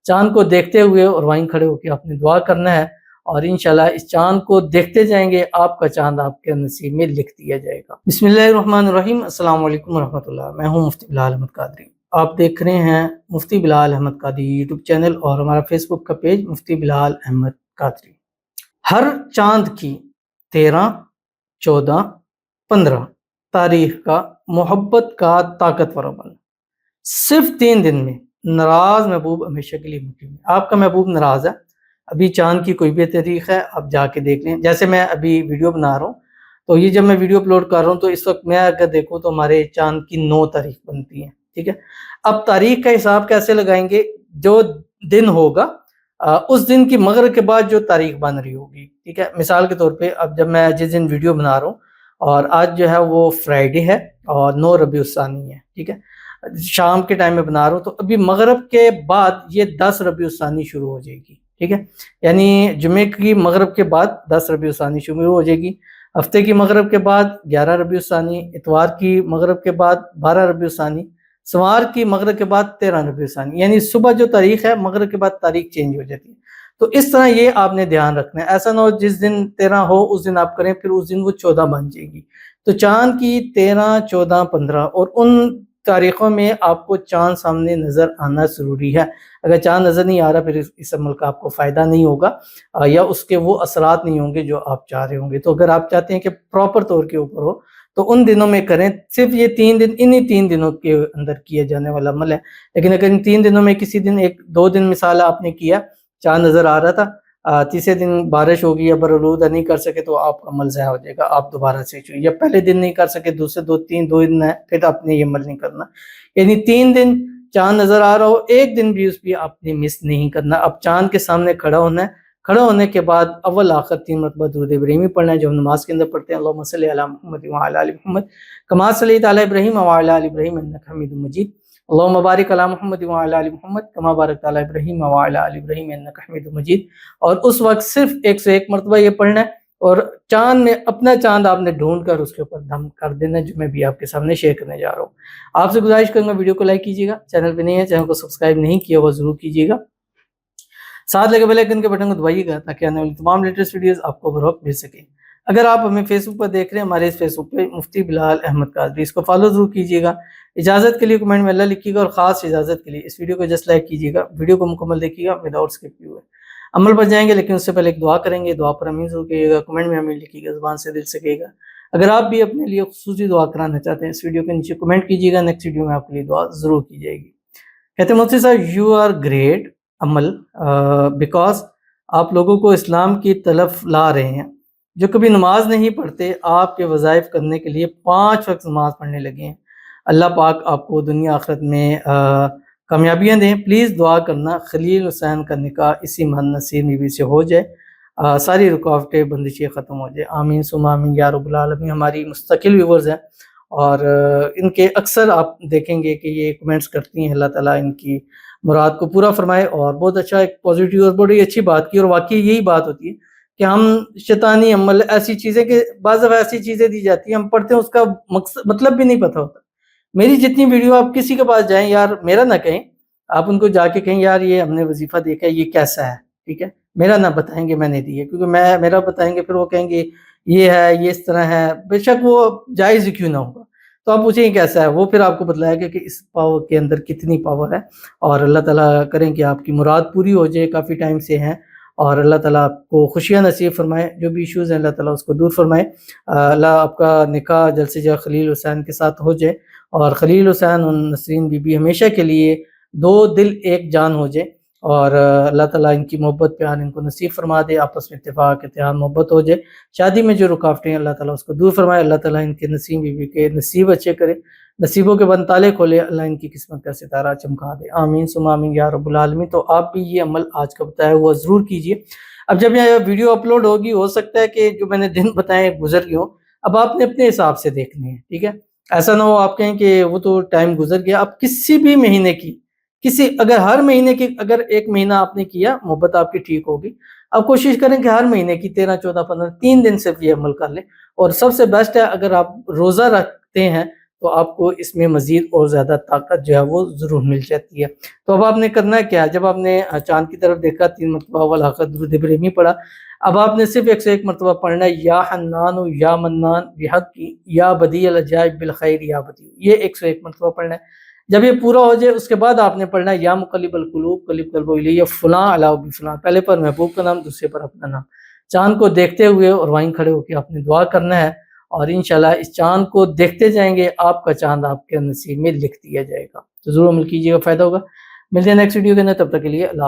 چاند کو دیکھتے ہوئے اور وہیں کھڑے ہو کے آپ نے دعا کرنا ہے، اور انشاءاللہ اس چاند کو دیکھتے جائیں گے، آپ کا چاند آپ کے نصیب میں لکھ دیا جائے گا۔ بسم اللہ الرحمن الرحیم۔ السلام علیکم ورحمۃ اللہ۔ میں ہوں مفتی بلال احمد قادری۔ آپ دیکھ رہے ہیں مفتی بلال احمد قادری یوٹیوب چینل اور ہمارا فیس بک کا پیج مفتی بلال احمد قادری۔ ہر چاند کی 13، 14، 15 تاریخ کا محبت کا طاقتور عمل صرف 3 دن میں ناراض محبوب ہمیشہ کے لیے مقیم ہے۔ آپ کا محبوب ناراض ہے، ابھی چاند کی کوئی بھی تاریخ ہے، آپ جا کے دیکھ لیں۔ جیسے میں ابھی ویڈیو بنا رہا ہوں، تو یہ جب میں ویڈیو اپلوڈ کر رہا ہوں تو اس وقت میں اگر دیکھوں تو ہمارے چاند کی 9 تاریخ بنتی ہے، ٹھیک ہے۔ اب تاریخ کا حساب کیسے لگائیں گے؟ جو دن ہوگا اس دن کی مغرب کے بعد جو تاریخ بن رہی ہوگی، ٹھیک ہے۔ مثال کے طور پہ اب جب میں جس دن ویڈیو بنا رہا ہوں اور آج جو ہے وہ فرائیڈے ہے اور 9 ربیع الثانی ہے، ٹھیک ہے، شام کے ٹائم میں بنا رہا ہوں، تو ابھی مغرب کے بعد یہ 10 ربیع الثانی شروع ہو جائے گی، ٹھیک ہے۔ یعنی جمعے کی مغرب کے بعد 10 ربیع الثانی شروع ہو جائے گی، ہفتے کی مغرب کے بعد 11 ربیع الثانی، اتوار کی مغرب کے بعد 12 ربیع الثانی، سوار کی مغرب کے بعد 13 ربیع الثانی، یعنی صبح جو تاریخ ہے مغرب کے بعد تاریخ چینج ہو جاتی ہے۔ تو اس طرح یہ آپ نے دھیان رکھنا ہے، ایسا نہ ہو جس دن 13 ہو اس دن آپ کریں پھر اس دن وہ 14 بن جائے گی۔ تو چاند کی 13، 14، 15 اور ان تاریخوں میں آپ کو چاند سامنے نظر آنا ضروری ہے۔ اگر چاند نظر نہیں آ رہا پھر اس عمل کا آپ کو فائدہ نہیں ہوگا، یا اس کے وہ اثرات نہیں ہوں گے جو آپ چاہ رہے ہوں گے۔ تو اگر آپ چاہتے ہیں کہ پراپر طور کے اوپر ہو تو ان دنوں میں کریں، صرف یہ 3 دن، انہی 3 دنوں کے اندر کیا جانے والا عمل ہے۔ لیکن اگر ان 3 دنوں میں کسی دن 1-2 دن مثال آپ نے کیا، چاند نظر آ رہا تھا، تیسرے دن بارش ہوگی یا برآلودہ نہیں کر سکے تو آپ کا عمل ضائع ہو جائے گا، آپ دوبارہ سے شروع، یا پہلے دن نہیں کر سکے دوسرے 2 دن ہے پھر آپ نے یہ عمل نہیں کرنا۔ یعنی 3 دن چاند نظر آ رہا ہو، 1 دن بھی اس پہ آپ نے مس نہیں کرنا۔ اب چاند کے سامنے کھڑا ہونا ہے، کھڑا ہونے کے بعد اول آخر 3 مرتبہ درود ابراہیمی پڑھنا ہے جو ہم نماز کے اندر پڑھتے ہیں، اللہم صلی علی محمد وعلی آل محمد کما صلیت علی ابراہیم وعلی آل ابراہیم انک حمید مجید، اللہم بارک علی محمد وعلی آل محمد کما بارکت علی ابراہیم وعلی آل ابراہیم انک حمید مجید۔ اور اس وقت صرف 101 مرتبہ یہ پڑھنا ہے، اور چاند میں اپنا چاند آپ نے ڈھونڈ کر اس کے اوپر دم کر دینا، جو میں بھی آپ کے سامنے شیئر کرنے جا رہا ہوں۔ آپ سے گزارش کروں گا ویڈیو کو لائک کیجیے گا، چینل پہ نہیں ہے چینل کو سبسکرائب نہیں کیا وہ ضرور کیجیے گا، ساتھ لگے بیل آئیکن کے بٹن کو دبائیے گا تاکہ آنے والی تمام لیٹسٹ ویڈیوز آپ کو بروقت مل سکیں۔ اگر آپ ہمیں فیس بک پر دیکھ رہے ہیں، ہمارے اس فیس بک پہ مفتی بلال احمد قادری، اس کو فالو ضرور کیجیے گا۔ اجازت کے لیے کمنٹ میں اللہ لکھیے گا، اور خاص اجازت کے لیے اس ویڈیو کو جسٹ لائک کیجیے گا، ویڈیو کو مکمل دیکھیے گا وداؤٹ اسکپ کیے ہوئے۔ عمل پر جائیں گے لیکن اس سے پہلے ایک دعا کریں گے، دعا پر امین ضرور کیجیے گا، کمنٹ میں امین لکھیے گا، زبان سے دل سے کہیے گا۔ اگر آپ بھی اپنے لیے خصوصی دعا کرانا چاہتے ہیں اس ویڈیو کے نیچے کمنٹ کیجیے گا، نیکسٹ ویڈیو میں آپ کے لیے دعا ضرور کی جائے گی۔ کہتے ہیں مفتی صاحب یو آر گریٹ عمل بیکاز آپ لوگوں کو اسلام کی طرف لا رہے ہیں، جو کبھی نماز نہیں پڑھتے آپ کے وظائف کرنے کے لیے 5 وقت نماز پڑھنے لگے ہیں۔ اللہ پاک آپ کو دنیا آخرت میں کامیابیاں دیں۔ پلیز دعا کرنا خلیل حسین کا نکاح اسی مہن نصیر بیوی سے ہو جائے، ساری رکاوٹیں بندشیں ختم ہو جائے، آمین ثم آمین یا رب العالمین۔ ہماری مستقل ویورز ہیں اور ان کے اکثر آپ دیکھیں گے کہ یہ کمنٹس کرتی ہیں، اللہ تعالیٰ ان کی مراد کو پورا فرمائے۔ اور بہت اچھا ایک پازیٹیو اور بڑی اچھی بات کی، اور واقعی یہی بات ہوتی ہے کہ ہم شیطانی عمل ایسی چیزیں کہ بعض دفعہ ایسی چیزیں دی جاتی ہیں ہم پڑھتے ہیں اس کا مطلب بھی نہیں پتہ ہوتا۔ میری جتنی ویڈیو آپ کسی کے پاس جائیں، یار میرا نہ کہیں، آپ ان کو جا کے کہیں یار یہ ہم نے وظیفہ دیکھا ہے یہ کیسا ہے، ٹھیک ہے، میرا نہ بتائیں گے میں نے دی ہے، کیونکہ میرا بتائیں گے پھر وہ کہیں گے یہ ہے یہ اس طرح ہے، بے شک وہ جائز ہی کیوں نہ ہوگا، تو آپ پوچھیں کیسا ہے، وہ پھر آپ کو بتلائے گا کہ اس پاور کے اندر کتنی پاور ہے۔ اور اللہ تعالیٰ کریں کہ آپ کی مراد پوری ہو جائے، کافی ٹائم سے ہیں، اور اللہ تعالیٰ آپ کو خوشیاں نصیب فرمائے، جو بھی ایشوز ہیں اللہ تعالیٰ اس کو دور فرمائے۔ اللہ آپ کا نکاح جلد سے جلد خلیل حسین کے ساتھ ہو جائے، اور خلیل حسین اور نسرین بی بی ہمیشہ کے لیے 2 دل 1 جان ہو جائے، اور اللہ تعالیٰ ان کی محبت پیار ان کو نصیب فرما دے، آپس میں اتفاق اتحاد محبت ہو جائے، شادی میں جو رکاوٹیں ہیں اللہ تعالیٰ اس کو دور فرمائے، اللہ تعالیٰ ان کے نسیم بی بی کے نصیب اچھے کرے، نصیبوں کے بند تالے کھولے، اللہ ان کی قسمت کا ستارہ چمکا دے، آمین ثم آمین یا رب العالمین۔ تو آپ بھی یہ عمل آج کا بتایا ہوا ضرور کیجیے۔ اب جب یہ ویڈیو اپلوڈ ہوگی ہو سکتا ہے کہ جو میں نے دن بتائے گزر گئے ہوں، اب آپ نے اپنے حساب سے دیکھنے ہیں، ٹھیک ہے، ایسا نہ ہو آپ کہیں کہ وہ تو ٹائم گزر گیا۔ آپ کسی بھی مہینے کی اگر ہر مہینے کی اگر 1 مہینہ آپ نے کیا محبت آپ کی ٹھیک ہوگی، آپ کوشش کریں کہ ہر مہینے کی 13، 14، 15 3 دن صرف یہ عمل کر لیں۔ اور سب سے بیسٹ ہے اگر آپ روزہ رکھتے ہیں تو آپ کو اس میں مزید اور زیادہ طاقت جو ہے وہ ضرور مل جاتی ہے۔ تو اب آپ نے کرنا کیا ہے، جب آپ نے چاند کی طرف دیکھا 3 مرتبہ والآخر درود ابراہیمی پڑھا، اب آپ نے صرف 101 مرتبہ پڑھنا ہے یا حنان یا منان بحق کی یا بدیع العجائب بالخیر یا بدیع، یہ 101 مرتبہ پڑھنا ہے۔ جب یہ پورا ہو جائے اس کے بعد آپ نے پڑھنا ہے یا مقلب القلوب قلب قلبہ الیہ فلاں علی بفلاں، پہلے پر محبوب کا نام، دوسرے پر اپنا نام۔ چاند کو دیکھتے ہوئے اور وہیں کھڑے ہو کے آپ نے دعا کرنا ہے، اور انشاءاللہ اس چاند کو دیکھتے جائیں گے، آپ کا چاند آپ کے نصیب میں لکھ دیا جائے گا۔ تو ضرور عمل کیجیے گا، فائدہ ہوگا۔ ملتے ہیں نیکسٹ ویڈیو کے اندر، تب تک کے لیے اللہ